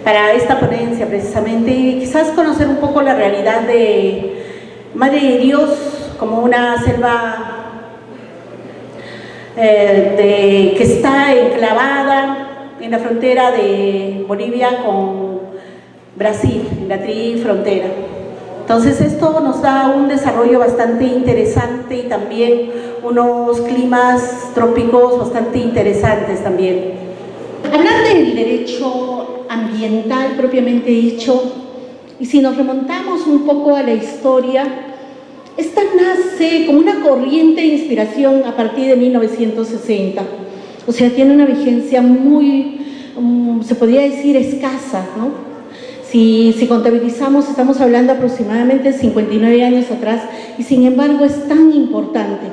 para esta ponencia precisamente, y quizás conocer un poco la realidad de Madre de Dios como una selva que está enclavada en la frontera de Bolivia con Brasil, en la trifrontera. Entonces esto nos da un desarrollo bastante interesante y también unos climas trópicos bastante interesantes también. Hablar del derecho ambiental propiamente dicho, y si nos remontamos un poco a la historia, esta nace como una corriente de inspiración a partir de 1960. O sea, tiene una vigencia muy, se podría decir, escasa, ¿no? Si contabilizamos, estamos hablando aproximadamente de 59 años atrás, y sin embargo es tan importante.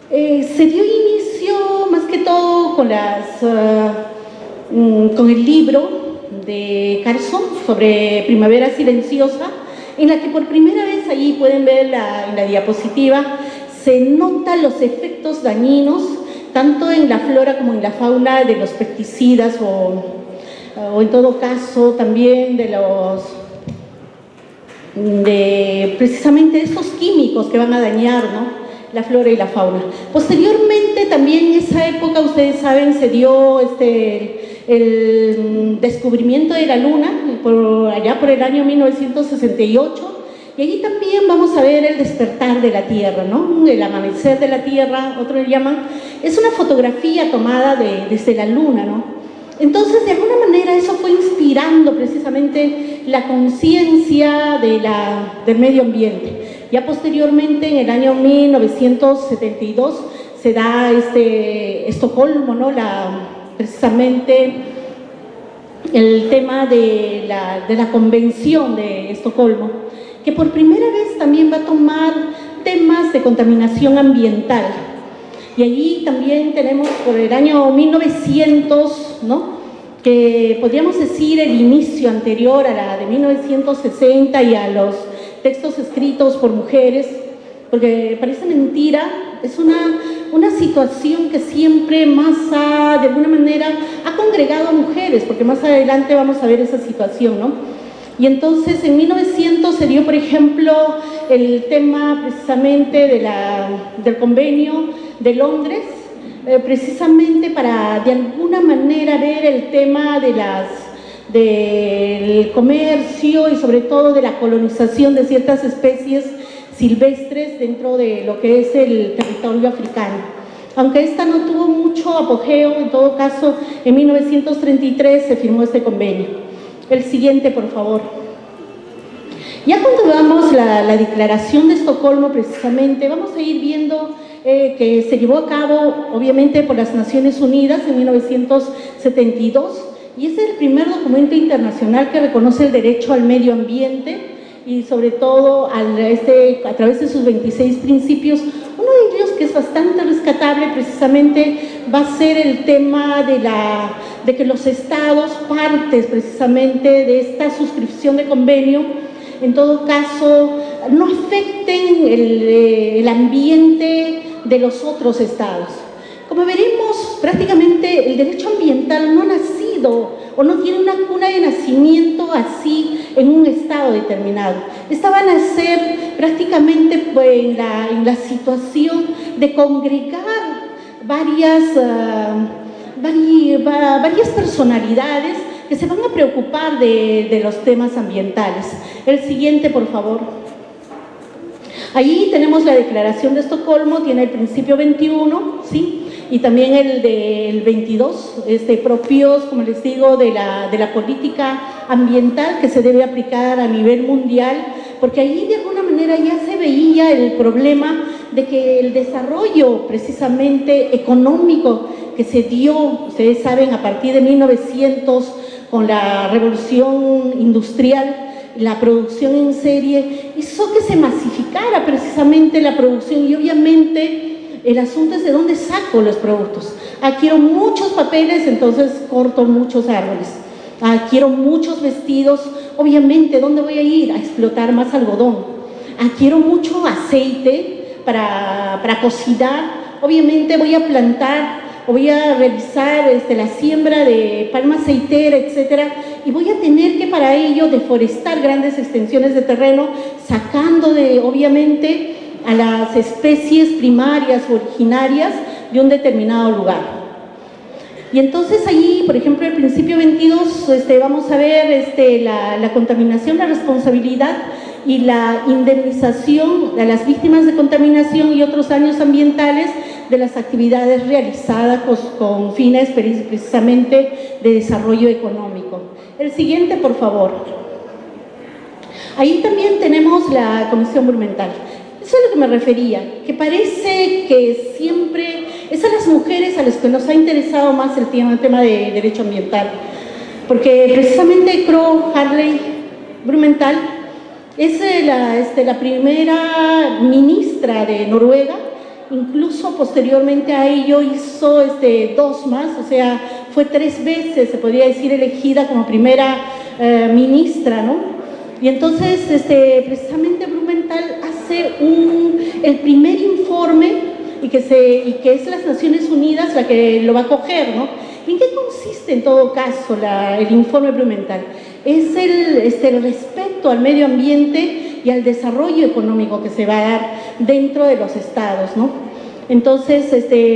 Se dio inicio más que todo con el libro de Carson sobre Primavera Silenciosa, en la que por primera vez, ahí pueden ver en la diapositiva, se notan los efectos dañinos tanto en la flora como en la fauna de los pesticidas o en todo caso también precisamente esos químicos que van a dañar, ¿no?, la flora y la fauna. Posteriormente, también en esa época, ustedes saben, se dio el descubrimiento de la Luna, allá por el año 1968, y allí también vamos a ver el despertar de la Tierra, ¿no?, el amanecer de la Tierra, otros le llaman. Es una fotografía tomada desde la Luna, ¿no? Entonces, de alguna manera, eso fue inspirando precisamente la conciencia del medio ambiente. Ya posteriormente, en el año 1972, se da Estocolmo, ¿no?, precisamente el tema de la Convención de Estocolmo, que por primera vez también va a tomar temas de contaminación ambiental. Y allí también tenemos por el año 1900, ¿no?, que podríamos decir el inicio anterior a la de 1960 y a los textos escritos por mujeres, porque parece mentira, es una situación que siempre de alguna manera ha congregado a mujeres, porque más adelante vamos a ver esa situación, ¿no? Y entonces en 1900 se dio, por ejemplo, el tema precisamente del convenio de Londres, precisamente para de alguna manera ver el tema del comercio y sobre todo de la colonización de ciertas especies silvestres dentro de lo que es el territorio africano. Aunque esta no tuvo mucho apogeo, en todo caso, en 1933 se firmó este convenio. El siguiente, por favor. Ya cuando veamos la Declaración de Estocolmo, precisamente, vamos a ir viendo que se llevó a cabo, obviamente, por las Naciones Unidas en 1972, y es el primer documento internacional que reconoce el derecho al medio ambiente y sobre todo a través de sus 26 principios. Uno de ellos, que es bastante rescatable, precisamente va a ser el tema de que los estados, partes precisamente de esta suscripción de convenio, en todo caso, no afecten el ambiente de los otros estados. Como veremos, prácticamente el derecho ambiental no ha nacido o no tiene una cuna de nacimiento así en un estado determinado. Esta va a nacer prácticamente en la situación de congregar varias personalidades que se van a preocupar de los temas ambientales. El siguiente, por favor. Allí tenemos la Declaración de Estocolmo, tiene el principio 21, ¿sí?, y también el del 22, propios, como les digo, de la política ambiental que se debe aplicar a nivel mundial, porque allí de alguna manera ya se veía el problema de que el desarrollo precisamente económico que se dio, ustedes saben, a partir de 1900 con la revolución industrial, la producción en serie, hizo que se masificara precisamente la producción y obviamente el asunto es de dónde saco los productos. Adquiero muchos papeles, entonces corto muchos árboles. Adquiero muchos vestidos, obviamente, ¿dónde voy a ir? A explotar más algodón. Adquiero mucho aceite para cocinar, obviamente voy a plantar o voy a realizar la siembra de palma aceitera, etcétera, y voy a tener que para ello deforestar grandes extensiones de terreno, sacando obviamente a las especies primarias o originarias de un determinado lugar. Y entonces allí, por ejemplo, el principio 22, vamos a ver la contaminación, la responsabilidad y la indemnización de las víctimas de contaminación y otros daños ambientales de las actividades realizadas con fines precisamente de desarrollo económico. El siguiente, por favor. Ahí también tenemos la Comisión Blumenthal. Eso es a lo que me refería, que parece que siempre es a las mujeres a las que nos ha interesado más el tema de derecho ambiental, porque precisamente Gro Harlem Brundtland es la primera ministra de Noruega, incluso posteriormente a ello hizo dos más, o sea, fue 3 veces, se podría decir, elegida como primera ministra, ¿no? Y entonces, precisamente Blumenthal hace el primer informe y que es las Naciones Unidas la que lo va a coger, ¿no? ¿Y en qué consiste en todo caso el informe Blumenthal? Es el respeto al medio ambiente y al desarrollo económico que se va a dar dentro de los estados, ¿no? Entonces,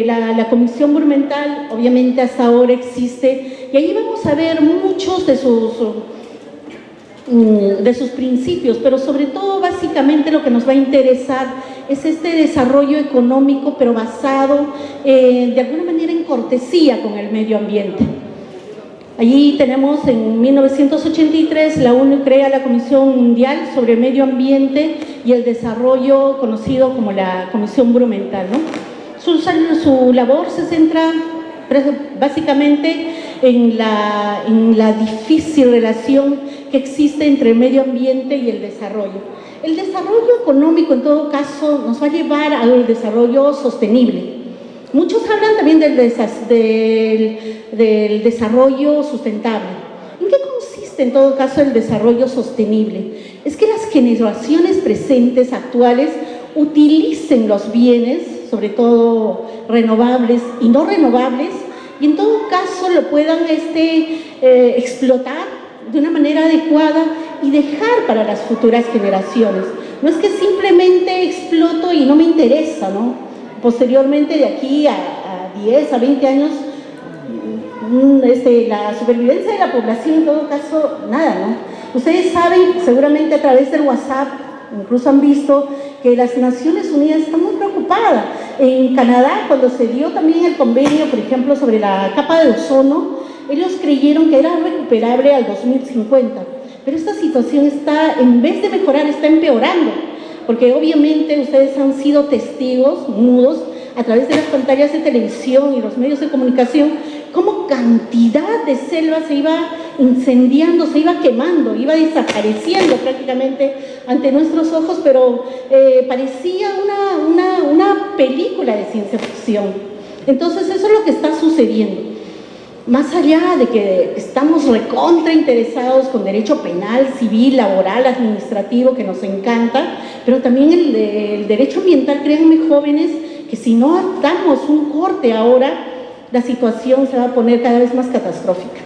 la Comisión Blumenthal obviamente hasta ahora existe y ahí vamos a ver muchos de sus principios, pero sobre todo básicamente lo que nos va a interesar es desarrollo económico, pero basado de alguna manera en cortesía con el medio ambiente. Allí tenemos en 1983 la ONU crea la Comisión Mundial sobre el Medio Ambiente y el Desarrollo, conocido como la Comisión Blumenthal, ¿no? Su labor se centra básicamente en la difícil relación que existe entre el medio ambiente y el desarrollo. El desarrollo económico, en todo caso, nos va a llevar al desarrollo sostenible. Muchos hablan también del desarrollo sustentable. ¿En qué consiste, en todo caso, el desarrollo sostenible? Es que las generaciones presentes, actuales, utilicen los bienes, sobre todo renovables y no renovables, y en todo caso lo puedan explotar de una manera adecuada y dejar para las futuras generaciones. No es que simplemente exploto y no me interesa, ¿no? Posteriormente, de aquí a 10, a 20 años, la supervivencia de la población, en todo caso, nada, ¿no? Ustedes saben, seguramente a través del WhatsApp, incluso han visto que las Naciones Unidas están muy preocupadas. En Canadá, cuando se dio también el convenio, por ejemplo, sobre la capa de ozono, ellos creyeron que era recuperable al 2050. Pero esta situación está, en vez de mejorar, está empeorando. Porque obviamente ustedes han sido testigos mudos a través de las pantallas de televisión y los medios de comunicación, cómo cantidad de selva se iba incendiando, se iba quemando, iba desapareciendo prácticamente ante nuestros ojos, pero parecía una película de ciencia ficción. Entonces eso es lo que está sucediendo. Más allá de que estamos recontra interesados con derecho penal, civil, laboral, administrativo, que nos encanta, pero también el derecho ambiental, créanme jóvenes, que si no damos un corte ahora, la situación se va a poner cada vez más catastrófica.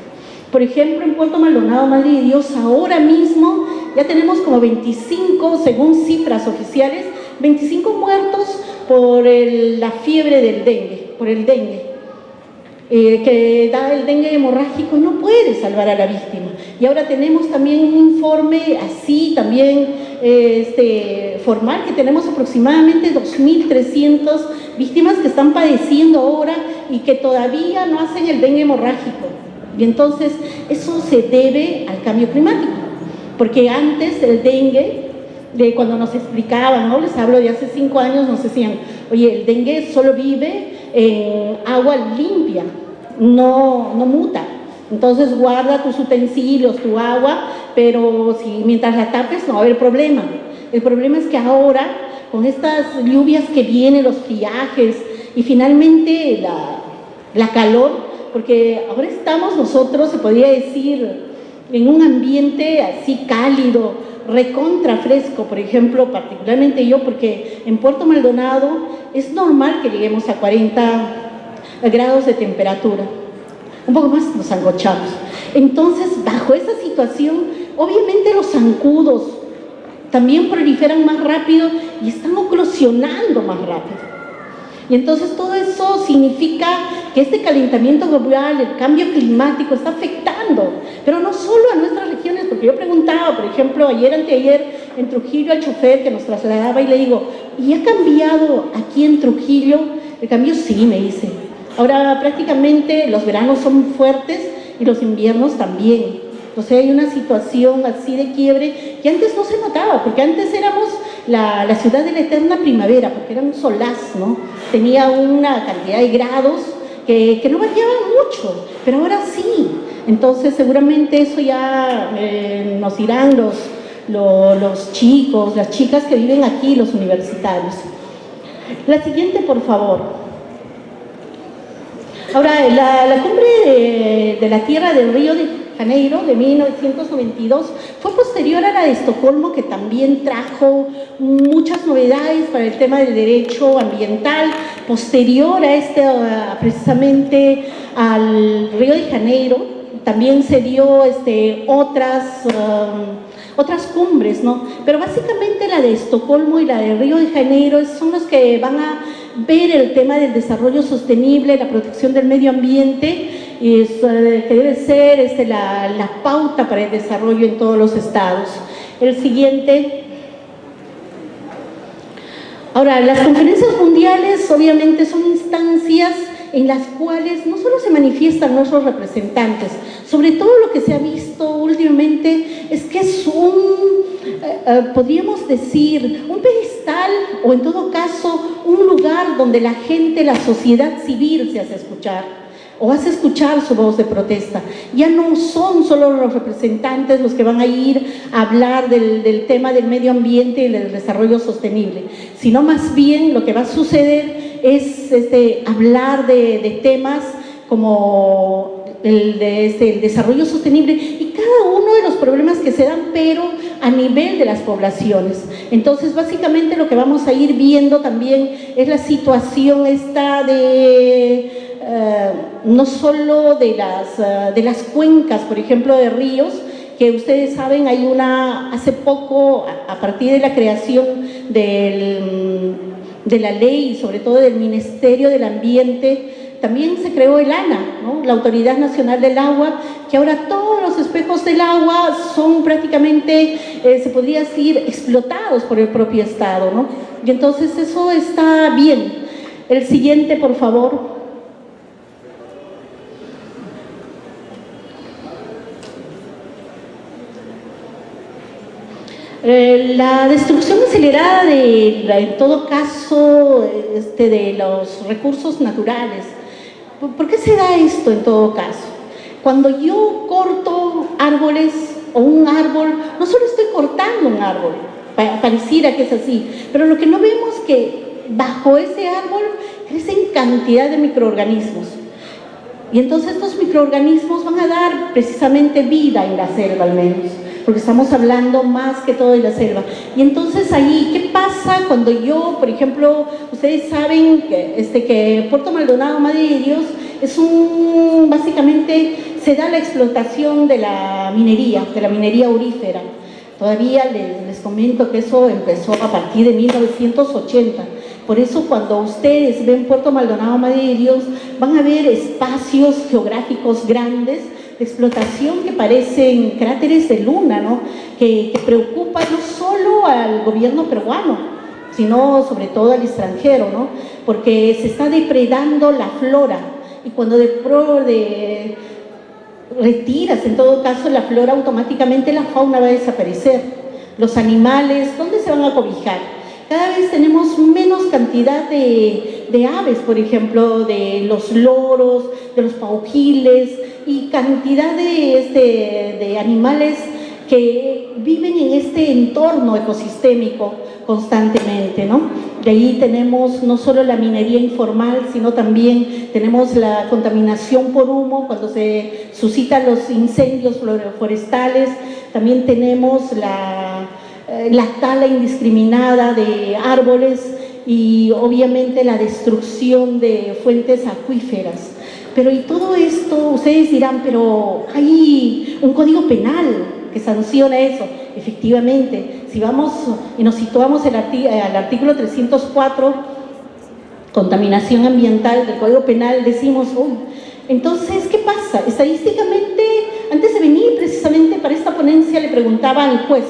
Por ejemplo, en Puerto Maldonado, Madre de Dios, ahora mismo ya tenemos como 25, según cifras oficiales, 25 muertos por la fiebre del dengue, por el dengue. Que da el dengue hemorrágico, no puede salvar a la víctima. Y ahora tenemos también un informe así, también formal, que tenemos aproximadamente 2.300 víctimas que están padeciendo ahora y que todavía no hacen el dengue hemorrágico. Y entonces eso se debe al cambio climático, porque antes el dengue, cuando nos explicaban, ¿no? Les hablo de hace 5 años, nos decían, oye, el dengue solo vive en agua limpia, no muta. Entonces guarda tus utensilios, tu agua, pero mientras la tapes no va a haber problema. El problema es que ahora, con estas lluvias que vienen, los friajes y finalmente la calor, porque ahora estamos nosotros, se podría decir, en un ambiente así cálido, recontra fresco, por ejemplo, particularmente yo, porque en Puerto Maldonado es normal que lleguemos a 40 grados de temperatura. Un poco más nos angochamos. Entonces, bajo esa situación, obviamente los zancudos también proliferan más rápido y están eclosionando más rápido. Y entonces todo eso significa que este calentamiento global, el cambio climático está afectando, pero no solo a nuestras regiones, porque yo preguntaba, por ejemplo, anteayer en Trujillo al chofer que nos trasladaba y le digo, ¿y ha cambiado aquí en Trujillo? El cambio sí, me dice. Ahora prácticamente los veranos son fuertes y los inviernos también. O sea, hay una situación así de quiebre que antes no se notaba, porque antes éramos la ciudad de la eterna primavera, porque era un solaz, ¿no? Tenía una cantidad de grados que no variaba mucho, pero ahora sí. Entonces, seguramente eso ya nos dirán los chicos, las chicas que viven aquí, los universitarios. La siguiente, por favor. Ahora, la cumbre de la Tierra del Río de Janeiro de 1992 fue posterior a la de Estocolmo, que también trajo muchas novedades para el tema del derecho ambiental. Posterior a precisamente al Río de Janeiro, también se dio otras cumbres, ¿no? Pero básicamente la de Estocolmo y la de Río de Janeiro son los que van a ver el tema del desarrollo sostenible, la protección del medio ambiente, que debe ser la pauta para el desarrollo en todos los estados. El siguiente. Ahora, las conferencias mundiales obviamente son instancias en las cuales no solo se manifiestan nuestros representantes, sobre todo lo que se ha visto últimamente es que es podríamos decir, un pedestal o en todo caso un lugar donde la gente, la sociedad civil se hace escuchar o hace escuchar su voz de protesta. Ya no son solo los representantes los que van a ir a hablar del tema del medio ambiente y del desarrollo sostenible, sino más bien lo que va a suceder es hablar de temas como el desarrollo sostenible y cada uno de los problemas que se dan, pero a nivel de las poblaciones. Entonces, básicamente lo que vamos a ir viendo también es la situación no solo de las cuencas, por ejemplo, de ríos, que ustedes saben, hay hace poco, a partir de la creación de la ley y sobre todo del Ministerio del Ambiente, también se creó el ANA, ¿no? La Autoridad Nacional del Agua, que ahora todos los espejos del agua son prácticamente, se podría decir, explotados por el propio Estado, ¿no? Y entonces eso está bien. El siguiente, por favor. La destrucción acelerada en todo caso, de los recursos naturales. ¿Por qué se da esto en todo caso? Cuando yo corto árboles o un árbol, no solo estoy cortando un árbol, pareciera que es así, pero lo que no vemos es que bajo ese árbol crecen cantidad de microorganismos. Y entonces estos microorganismos van a dar precisamente vida en la selva al menos, porque estamos hablando más que todo de la selva. Y entonces ahí, ¿qué pasa cuando yo, por ejemplo, ustedes saben que Puerto Maldonado, Madre de Dios, básicamente se da la explotación de la minería aurífera. Todavía les comento que eso empezó a partir de 1980. Por eso cuando ustedes ven Puerto Maldonado, Madre de Dios, van a ver espacios geográficos grandes de explotación que parecen cráteres de luna, ¿no? Que preocupa no solo al gobierno peruano, sino sobre todo al extranjero, ¿no? Porque se está depredando la flora y cuando retiras en todo caso la flora, automáticamente la fauna va a desaparecer. Los animales, ¿dónde se van a cobijar? Cada vez tenemos menos cantidad de aves, por ejemplo, de los loros, de los paujiles y cantidad de animales que viven en este entorno ecosistémico constantemente, ¿no? De ahí tenemos no solo la minería informal, sino también tenemos la contaminación por humo cuando se suscitan los incendios forestales, también tenemos la tala indiscriminada de árboles y obviamente la destrucción de fuentes acuíferas. Pero y todo esto, ustedes dirán, pero hay un código penal que sanciona eso. Efectivamente, si vamos y nos situamos al artículo 304, contaminación ambiental del Código Penal, decimos, entonces, ¿qué pasa? Estadísticamente, antes de venir precisamente para esta ponencia, le preguntaba al juez,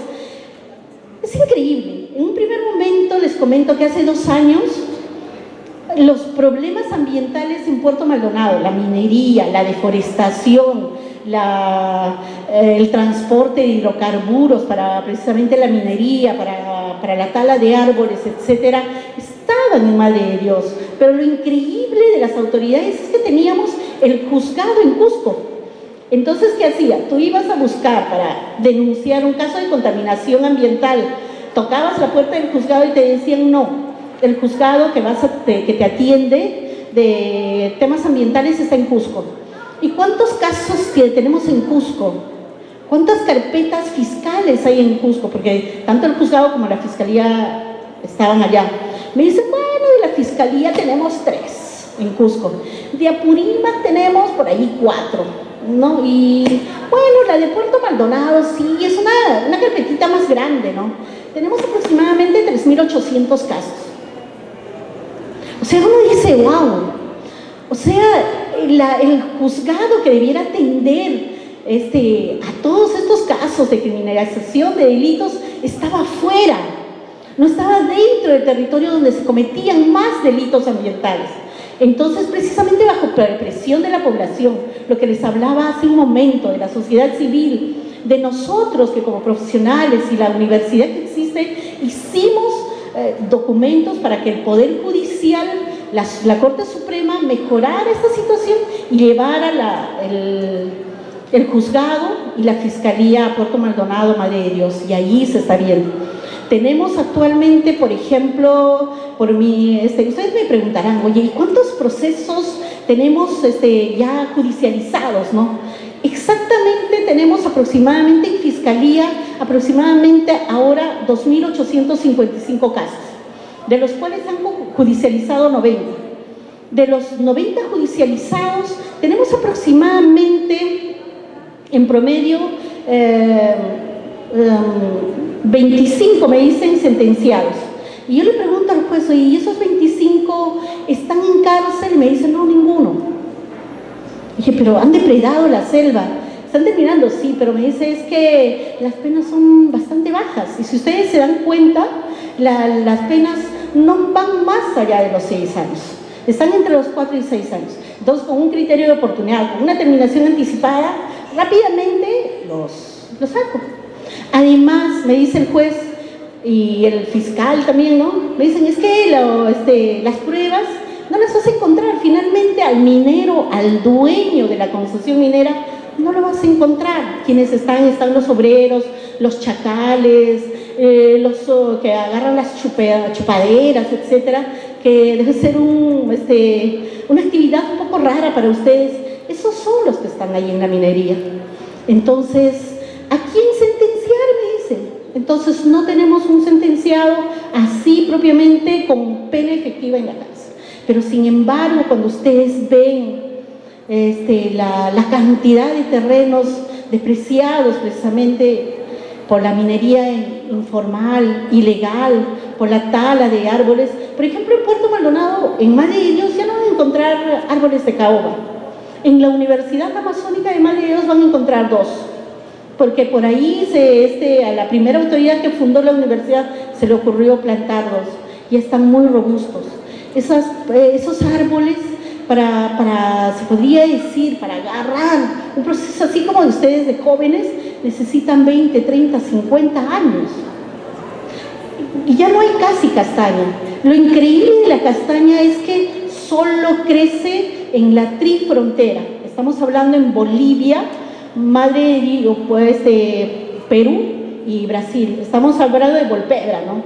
es increíble, en un primer momento les comento que hace 2 años, los problemas ambientales en Puerto Maldonado, la minería, la deforestación, el transporte de hidrocarburos para precisamente la minería, para la tala de árboles, etcétera, estaban en Madre de Dios. Pero lo increíble de las autoridades es que teníamos el juzgado en Cusco. Entonces, ¿qué hacía? Tú ibas a buscar para denunciar un caso de contaminación ambiental, tocabas la puerta del juzgado y te decían no. El juzgado que te atiende de temas ambientales está en Cusco. ¿Y cuántos casos que tenemos en Cusco? ¿Cuántas carpetas fiscales hay en Cusco? Porque tanto el juzgado como la fiscalía estaban allá. Me dicen, bueno, de la fiscalía tenemos 3 en Cusco. De Apurímac tenemos por ahí 4, ¿no? Y bueno, la de Puerto Maldonado sí, es una carpetita más grande, ¿no? Tenemos aproximadamente 3.800 casos. O sea, uno dice, wow, o sea, el juzgado que debiera atender a todos estos casos de criminalización de delitos estaba fuera, no estaba dentro del territorio donde se cometían más delitos ambientales. Entonces, precisamente bajo presión de la población, lo que les hablaba hace un momento, de la sociedad civil, de nosotros que como profesionales y la universidad que existe, hicimos documentos para que el Poder Judicial, la Corte Suprema, mejorara esta situación y llevara el juzgado y la Fiscalía a Puerto Maldonado, Madre de Dios, y allí se está viendo. Tenemos actualmente, por ejemplo, ustedes me preguntarán, oye, ¿y cuántos procesos tenemos ya judicializados, no? Exactamente tenemos aproximadamente en Fiscalía, aproximadamente ahora 2.855 casos, de los cuales han judicializado 90. De los 90 judicializados, tenemos aproximadamente, en promedio, 25, me dicen, sentenciados. Y yo le pregunto al juez, ¿y esos 25 están en cárcel? Y me dicen, no, ninguno. Dije, pero han depredado la selva. Están terminando, sí, pero me dice, es que las penas son bastante bajas. Y si ustedes se dan cuenta, las penas no van más allá de los 6 años. Están entre los 4 y 6 años. Entonces, con un criterio de oportunidad, con una terminación anticipada, rápidamente los saco. Además, me dice el juez y el fiscal también, ¿no? Me dicen, es que las pruebas no las vas a encontrar. Finalmente, al minero, al dueño de la concesión minera, no lo vas a encontrar. Quienes están los obreros, los chacales, los que agarran las chupaderas, etcétera, que debe ser una actividad un poco rara para ustedes. Esos son los que están ahí en la minería. Entonces, ¿a quién sentenciar? Me dicen. Entonces, no tenemos un sentenciado así propiamente con pena efectiva en la cárcel. Pero, sin embargo, cuando ustedes ven la cantidad de terrenos despreciados precisamente por la minería informal, ilegal, por la tala de árboles. Por ejemplo, en Puerto Maldonado, en Madre de Dios, ya no van a encontrar árboles de caoba. En la Universidad Amazónica de Madre de Dios van a encontrar 2, porque por ahí a la primera autoridad que fundó la universidad se le ocurrió plantar 2, y están muy robustos. Esos árboles, se podría decir, para agarrar un proceso así como de ustedes de jóvenes, necesitan 20, 30, 50 años. Y ya no hay casi castaña. Lo increíble de la castaña es que solo crece en la trifrontera. Estamos hablando en Bolivia, Perú y Brasil. Estamos hablando de Volpebra, ¿no?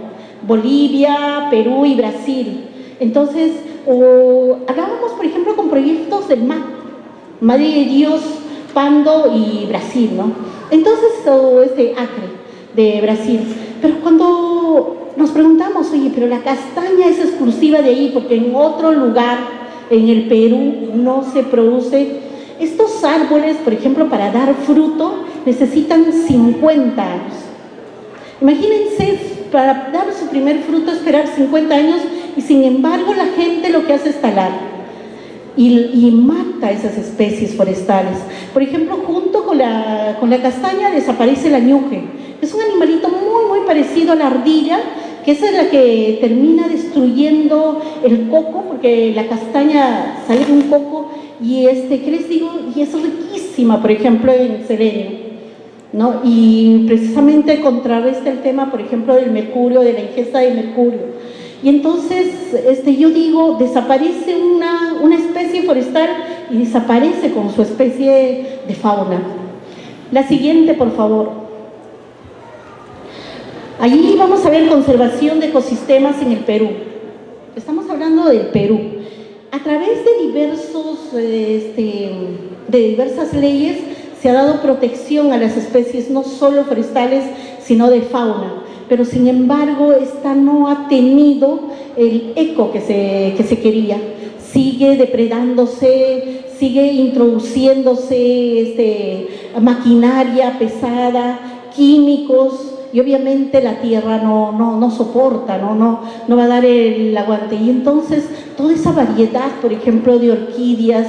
Bolivia, Perú y Brasil. Entonces, hablábamos, por ejemplo, con proyectos del MAP, Madre de Dios, Pando y Brasil, ¿no? Entonces, Acre, de Brasil. Pero cuando nos preguntamos, oye, pero la castaña es exclusiva de ahí, porque en otro lugar, en el Perú, no se produce. Estos árboles, por ejemplo, para dar fruto, necesitan 50 años. Imagínense, para dar su primer fruto, esperar 50 años, y sin embargo la gente lo que hace es talar y mata esas especies forestales. Por ejemplo, junto con la castaña desaparece la ñuje. Es un animalito muy parecido a la ardilla, que esa es la que termina destruyendo el coco, porque la castaña sale de un coco y ¿qué les digo? Y es riquísima, por ejemplo, en selenio, ¿no? Y precisamente contrarresta el tema, por ejemplo, del mercurio, de la ingesta de mercurio. Y entonces, yo digo, desaparece una especie forestal y desaparece con su especie de fauna. La siguiente, por favor. Allí vamos a ver conservación de ecosistemas en el Perú. Estamos hablando del Perú. A través de diversas leyes se ha dado protección a las especies no solo forestales, sino de fauna. Pero sin embargo, esta no ha tenido el eco que se quería. Sigue depredándose, sigue introduciéndose maquinaria pesada, químicos, y obviamente la tierra no soporta, no va a dar el aguante. Y entonces toda esa variedad, por ejemplo, de orquídeas,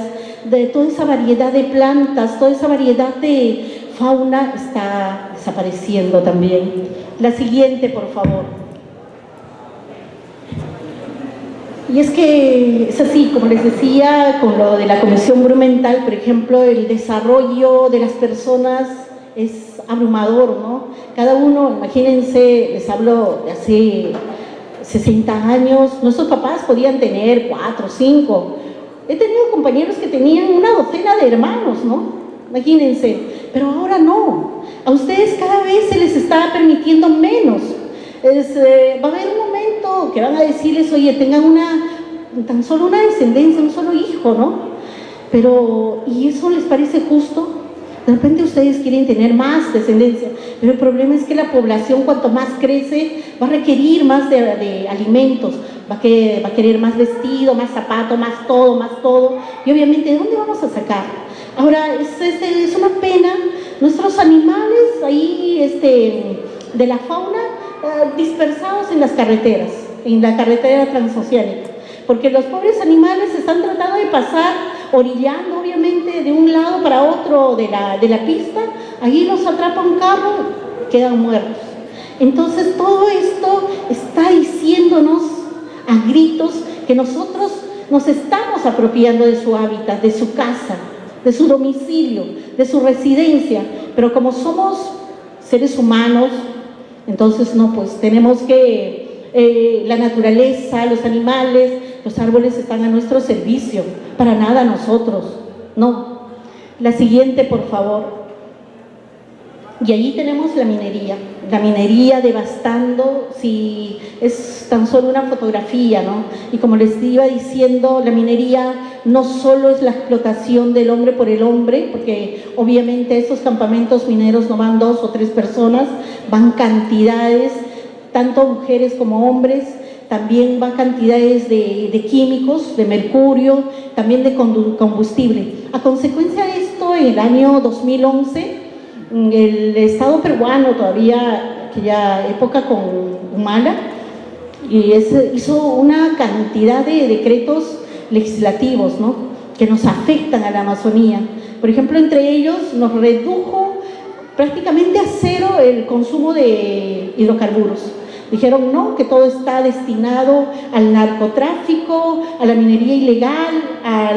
de toda esa variedad de plantas, toda esa variedad de fauna está desapareciendo también. La siguiente, por favor. Y es que es así, como les decía, con lo de la Comisión Brumental, por ejemplo, el desarrollo de las personas es abrumador, ¿no? Cada uno, imagínense, les hablo de hace 60 años, nuestros papás podían tener 4, 5. He tenido compañeros que tenían una docena de hermanos, ¿no? Imagínense, pero ahora no. A ustedes cada vez se les está permitiendo menos. Va a haber un momento que van a decirles, oye, tengan tan solo una descendencia, un solo hijo, ¿no? Pero, ¿y eso les parece justo? De repente ustedes quieren tener más descendencia, pero el problema es que la población, cuanto más crece, va a requerir más de alimentos, va a querer más vestido, más zapato, más todo, y obviamente, ¿de dónde vamos a sacar? Ahora, es una pena, nuestros animales ahí, de la fauna, dispersados en las carreteras, en la carretera transoceánica, porque los pobres animales están tratando de pasar orillando, obviamente, de un lado para otro de la pista. Allí los atrapa un carro, quedan muertos. Entonces todo esto está diciéndonos a gritos que nosotros nos estamos apropiando de su hábitat, de su casa, de su domicilio, de su residencia, pero como somos seres humanos, entonces no, pues tenemos que la naturaleza, los animales, los árboles están a nuestro servicio, para nada nosotros, no. La siguiente, por favor. Y allí tenemos la minería devastando, si es tan solo una fotografía, ¿no? Y como les iba diciendo, la minería no solo es la explotación del hombre por el hombre, porque obviamente estos campamentos mineros no van 2 o 3 personas, van cantidades, tanto mujeres como hombres, también van cantidades de químicos, de mercurio, también de combustible. A consecuencia de esto, en el año 2011, el Estado peruano, todavía aquella época con Humala, hizo una cantidad de decretos legislativos, ¿no?, que nos afectan a la Amazonía. Por ejemplo, entre ellos nos redujo prácticamente a 0 el consumo de hidrocarburos. Dijeron no, que todo está destinado al narcotráfico, a la minería ilegal, a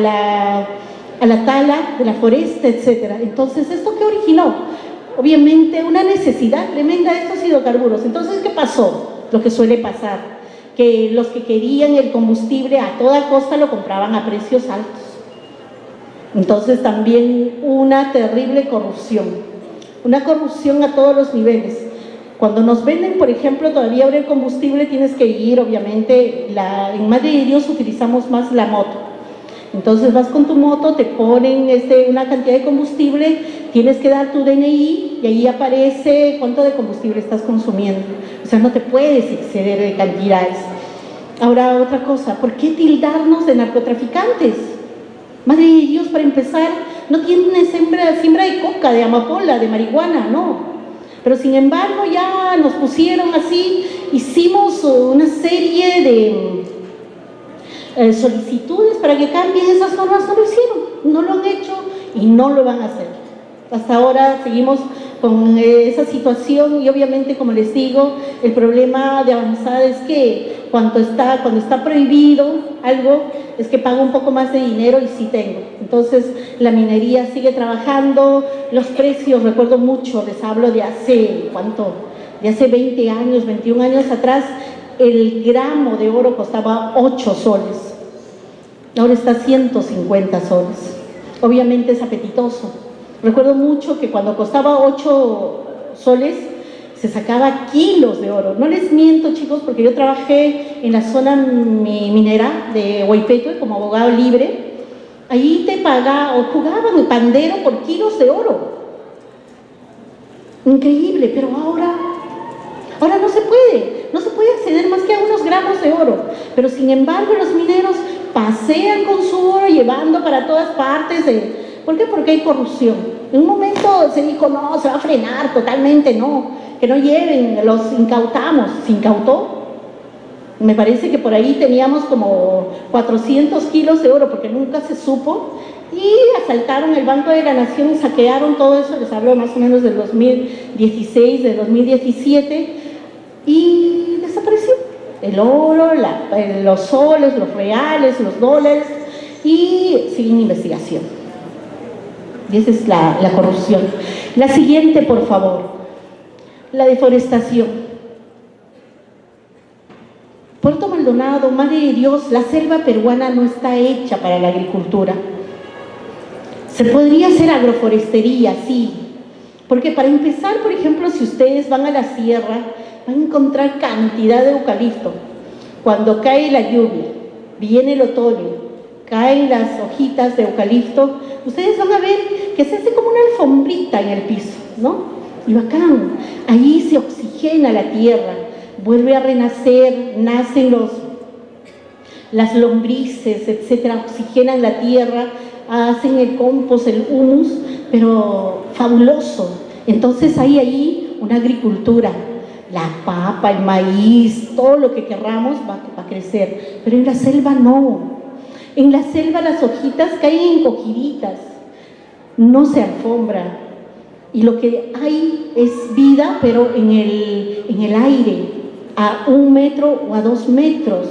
la tala de la foresta, etc. Entonces, ¿esto qué originó? Obviamente una necesidad tremenda de estos hidrocarburos. Entonces, ¿qué pasó? Lo que suele pasar, que los que querían el combustible a toda costa lo compraban a precios altos. Entonces, también una terrible corrupción a todos los niveles. Cuando nos venden, por ejemplo, todavía ahora el combustible tienes que ir, obviamente, en Madre de Dios utilizamos más la moto. Entonces vas con tu moto, te ponen una cantidad de combustible, tienes que dar tu DNI y ahí aparece cuánto de combustible estás consumiendo. O sea, no te puedes exceder de cantidades. Ahora, otra cosa, ¿por qué tildarnos de narcotraficantes? Madre de Dios, para empezar, no tiene siembra de coca, de amapola, de marihuana, no. Pero sin embargo ya nos pusieron así, hicimos una serie de solicitudes para que cambien esas normas, no lo hicieron, no lo han hecho y no lo van a hacer. Hasta ahora seguimos con esa situación y obviamente, como les digo, el problema de avanzada es que cuando está prohibido algo, es que pago un poco más de dinero y sí tengo. Entonces la minería sigue trabajando, los precios, recuerdo mucho, les hablo de hace, ¿cuánto? De hace 20 años, 21 años atrás, el gramo de oro costaba 8 soles, ahora está 150 soles. Obviamente es apetitoso. Recuerdo mucho que cuando costaba 8 soles, se sacaba kilos de oro. No les miento, chicos, porque yo trabajé en la zona minera de Huaypetue como abogado libre. Allí te pagaban o jugaban el pandero por kilos de oro. Increíble, pero ahora no se puede acceder más que a unos gramos de oro. Pero sin embargo los mineros pasean con su oro llevando para todas partes. ¿Por qué? Porque hay corrupción. En un momento se dijo, no, se va a frenar totalmente, no, que no lleven, los incautamos. ¿Se incautó? Me parece que por ahí teníamos como 400 kilos de oro, porque nunca se supo, y asaltaron el Banco de la Nación, saquearon todo eso, les hablo más o menos del 2016, del 2017, y desapareció el oro, los soles, los reales, los dólares, y siguen investigación. Y esa es la corrupción. La siguiente, por favor, la deforestación. Puerto Maldonado, madre de Dios, la selva peruana no está hecha para la agricultura. Se podría hacer agroforestería, sí, porque para empezar, por ejemplo, si ustedes van a la sierra, van a encontrar cantidad de eucalipto. Cuando cae la lluvia, viene el otoño, caen las hojitas de eucalipto, ustedes van a ver que se hace como una alfombrita en el piso, ¿no? Y bacán, ahí se oxigena la tierra, vuelve a renacer, nacen las lombrices, etcétera, oxigenan la tierra, hacen el compost, el humus, pero fabuloso. Entonces hay ahí una agricultura, la papa, el maíz, todo lo que querramos va a crecer, pero en la selva no. En la selva las hojitas caen encogiditas, no se alfombra, y lo que hay es vida, pero en el aire, a 1 metro o a 2 metros.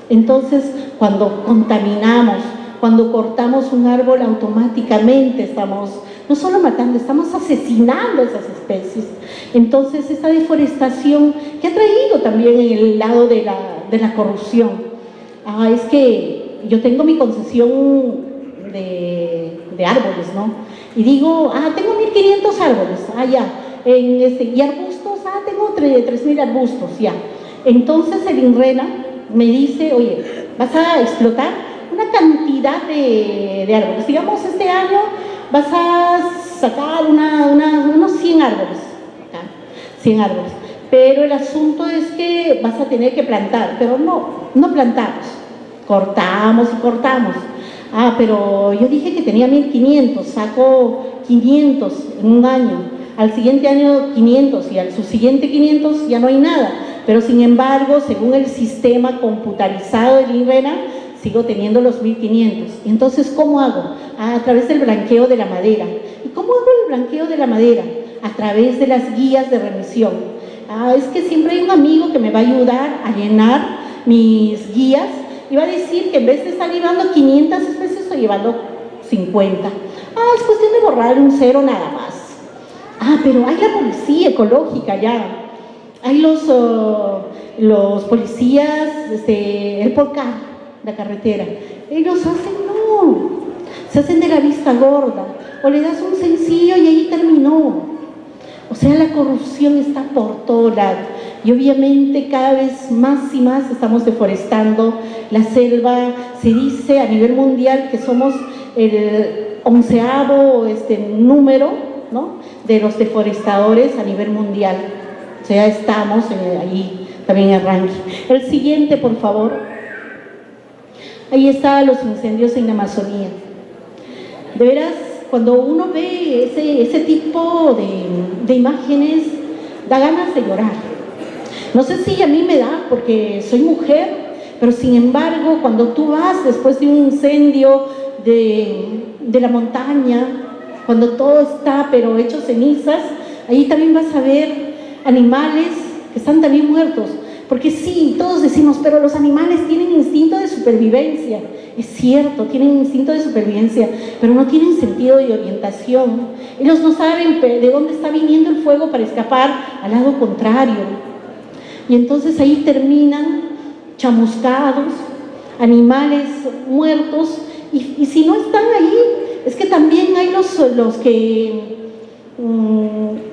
Entonces, cuando contaminamos, cuando cortamos un árbol, automáticamente estamos no solo matando, estamos asesinando esas especies. Entonces, esa deforestación que ha traído también en el lado de la corrupción. Es que yo tengo mi concesión de árboles, ¿no? Y digo, tengo 1500 árboles, ya. Y arbustos, tengo 3000 arbustos, ya. Entonces el INRENA me dice, oye, vas a explotar una cantidad de árboles. Digamos, este año vas a sacar unos 100 árboles, 100 árboles. Pero el asunto es que vas a tener que plantar, pero no plantamos, cortamos y cortamos. Pero yo dije que tenía 1500, saco 500 en un año, al siguiente año 500 y al subsiguiente 500 ya no hay nada. Pero sin embargo, según el sistema computarizado del INRENA, sigo teniendo los 1500. Entonces, ¿cómo hago? A través del blanqueo de la madera. ¿Y cómo hago el blanqueo de la madera? A través de las guías de remisión. Es que siempre hay un amigo que me va a ayudar a llenar mis guías y va a decir que en vez de estar llevando 500 especies, estoy llevando 50. Es cuestión de borrar un 0 nada más. Pero hay la policía ecológica ya. Hay los policías, el POLCAR, la carretera. Ellos se hacen de la vista gorda. O le das un sencillo y ahí terminó. O sea, la corrupción está por todo lado. Y obviamente cada vez más y más estamos deforestando la selva. Se dice a nivel mundial que somos el 11º número, ¿no?, de los deforestadores a nivel mundial. O sea, estamos ahí también en el ranking. El siguiente, por favor. Ahí están los incendios en la Amazonía. De veras, cuando uno ve ese tipo de imágenes, da ganas de llorar. No sé si a mí me da, porque soy mujer, pero sin embargo, cuando tú vas después de un incendio de la montaña, cuando todo está pero hecho cenizas, ahí también vas a ver animales que están también muertos. Porque sí, todos decimos, pero los animales tienen instinto de supervivencia. Es cierto, tienen instinto de supervivencia, pero no tienen sentido de orientación. Ellos no saben de dónde está viniendo el fuego para escapar al lado contrario. Y entonces ahí terminan chamuscados, animales muertos, y si no están ahí, es que también hay los que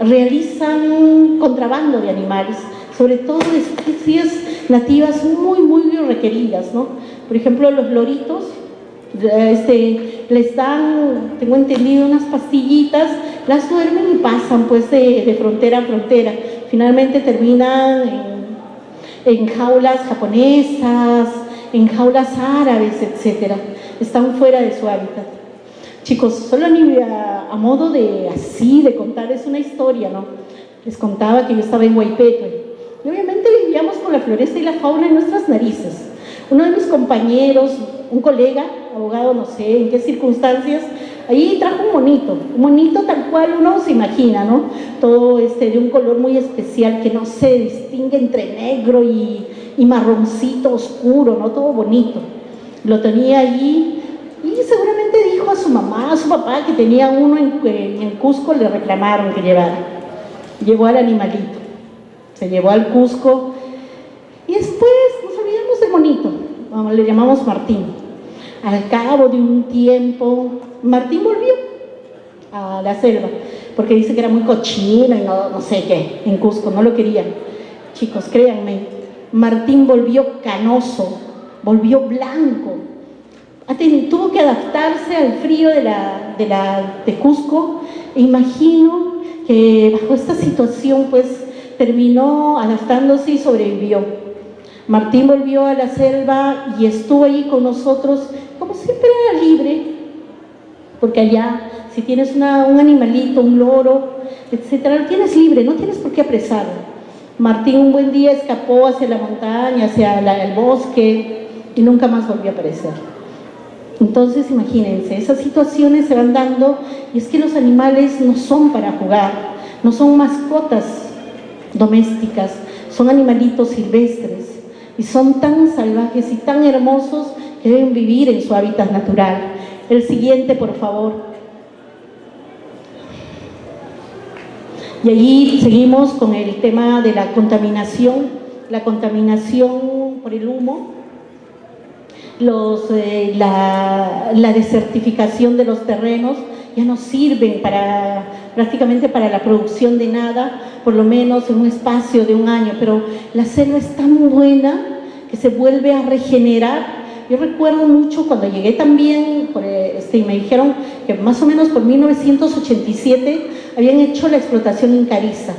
realizan contrabando de animales, sobre todo de especies nativas muy, muy requeridas, ¿no? Por ejemplo, los loritos, les dan, tengo entendido, unas pastillitas, las duermen y pasan pues de frontera a frontera. Finalmente terminan en jaulas japonesas, en jaulas árabes, etc. Están fuera de su hábitat. Chicos, solo a modo de contarles una historia, ¿no? Les contaba que yo estaba en Huaypeto y obviamente vivíamos con la floresta y la fauna en nuestras narices. Uno de mis compañeros, un colega, abogado, no sé en qué circunstancias, ahí trajo un monito tal cual uno se imagina, ¿no? Todo de un color muy especial que no se distingue entre negro y marroncito oscuro, ¿no? Todo bonito. Lo tenía allí y seguramente dijo a su mamá, a su papá, que tenía uno en Cusco, le reclamaron que llevara. Llevó al animalito, se llevó al Cusco y después nos olvidamos del monito, le llamamos Martín. Al cabo de un tiempo, Martín volvió a la selva, porque dice que era muy cochino y no sé qué, en Cusco, no lo querían. Chicos, créanme, Martín volvió canoso, volvió blanco. Tuvo que adaptarse al frío de Cusco. E imagino que bajo esta situación pues terminó adaptándose y sobrevivió. Martín volvió a la selva y estuvo ahí con nosotros, como siempre era libre, porque allá si tienes un animalito, un loro, etcétera, lo tienes libre, no tienes por qué apresarlo. Martín un buen día escapó hacia la montaña, hacia el bosque y nunca más volvió a aparecer. Entonces imagínense, esas situaciones se van dando y es que los animales no son para jugar, no son mascotas domésticas, son animalitos silvestres y son tan salvajes y tan hermosos que deben vivir en su hábitat natural. El siguiente, por favor. Y allí seguimos con el tema de la contaminación por el humo, la desertificación de los terrenos. Ya no sirven prácticamente para la producción de nada, por lo menos en un espacio de un año, pero la selva es tan buena que se vuelve a regenerar. Yo recuerdo mucho cuando llegué también, y me dijeron que más o menos por 1987 habían hecho la explotación en Cariza.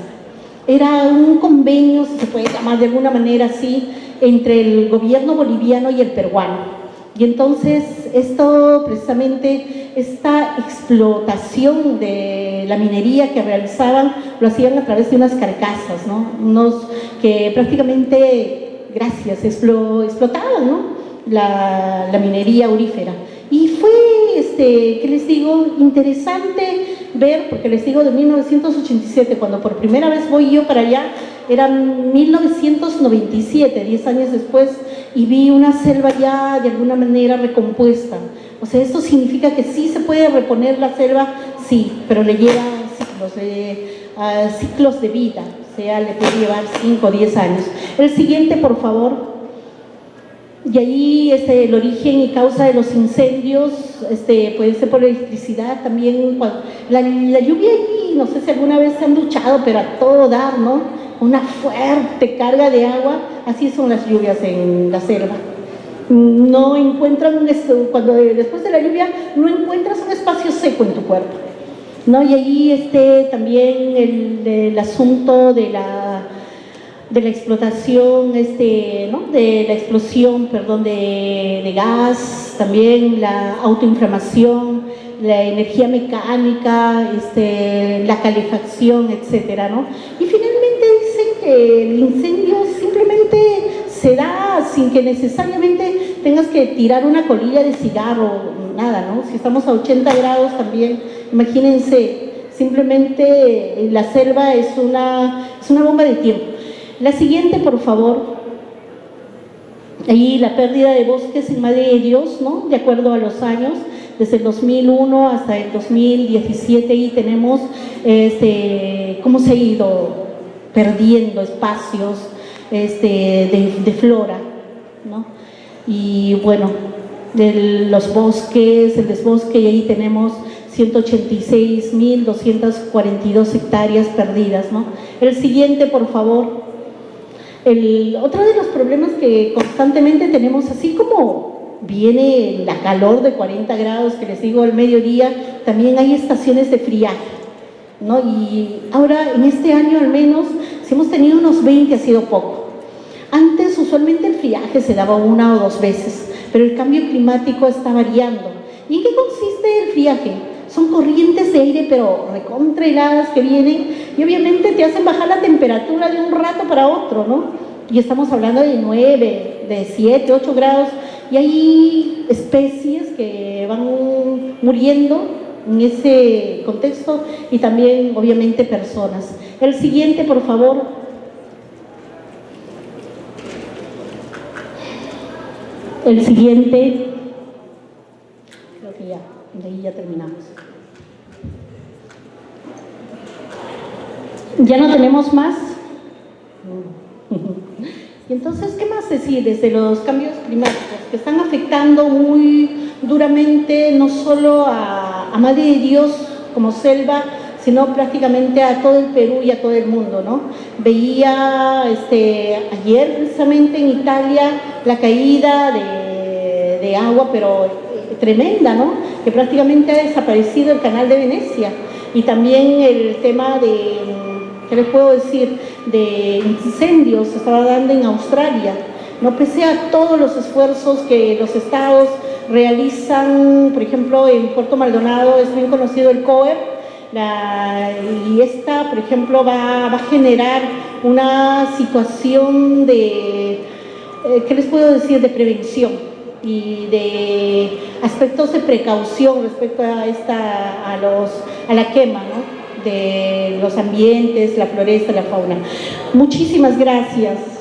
Era un convenio, si se puede llamar de alguna manera así, entre el gobierno boliviano y el peruano. Y entonces precisamente esta explotación de la minería que realizaban, lo hacían a través de unas carcasas, ¿no? Que prácticamente, explotaban, ¿no? La minería aurífera. Y fue, ¿qué les digo? Interesante ver, porque les digo de 1987, cuando por primera vez voy yo para allá, era 1997, 10 años después, y vi una selva ya de alguna manera recompuesta. O sea, esto significa que sí se puede reponer la selva, sí, pero le lleva ciclos de vida, o sea, le puede llevar 5 o 10 años. El siguiente, por favor. Y ahí el origen y causa de los incendios puede ser por electricidad también. La lluvia allí, no sé si alguna vez se han duchado, pero a todo dar, ¿no? una fuerte carga de agua. Así son las lluvias en la selva. No encuentran, cuando después de la lluvia, no encuentras un espacio seco en tu cuerpo, ¿no? Y ahí también el asunto de la explotación, ¿no? De la explosión, perdón, de gas, también la autoinflamación, la energía mecánica, la calefacción, etcétera, ¿no? Y finalmente dicen que el incendio simplemente se da sin que necesariamente tengas que tirar una colilla de cigarro, nada, ¿no? Si estamos a 80 grados también, imagínense, simplemente la selva es una bomba de tiempo. La siguiente, por favor. Ahí la pérdida de bosques en Madre de Dios, ¿no? De acuerdo a los años, desde el 2001 hasta el 2017, y tenemos cómo se ha ido perdiendo espacios de flora, ¿no? Y bueno, de los bosques, el desbosque, y ahí tenemos 186.242 hectáreas perdidas, ¿no? El siguiente, por favor. Otro de los problemas que constantemente tenemos, así como viene la calor de 40 grados que les digo al mediodía, también hay estaciones de friaje, ¿no? Y ahora en este año al menos, si hemos tenido unos 20 ha sido poco. Antes usualmente el friaje se daba 1 o 2 veces, pero el cambio climático está variando. ¿Y en qué consiste el friaje? Son corrientes de aire pero recontra heladas que vienen y obviamente te hacen bajar la temperatura de un rato para otro, ¿no? Y estamos hablando de 9, de 7, 8 grados, y hay especies que van muriendo en ese contexto, y también obviamente personas. El siguiente, por favor. El siguiente. Creo que ya, de ahí ya terminamos. ¿Ya no tenemos más? Y entonces, ¿qué más decir desde los cambios climáticos que están afectando muy duramente no solo a Madre de Dios como selva, sino prácticamente a todo el Perú y a todo el mundo, ¿no? Veía ayer precisamente en Italia la caída de agua, pero tremenda, ¿no? Que prácticamente ha desaparecido el canal de Venecia, y también el tema ¿qué les puedo decir? De incendios se estaba dando en Australia, ¿no? Pese a todos los esfuerzos que los estados realizan, por ejemplo, en Puerto Maldonado es bien conocido el COER, y esta, por ejemplo, va a generar una situación de, ¿qué les puedo decir?, de prevención y de aspectos de precaución respecto a la quema, ¿no?, de los ambientes, la floresta, la fauna. Muchísimas gracias.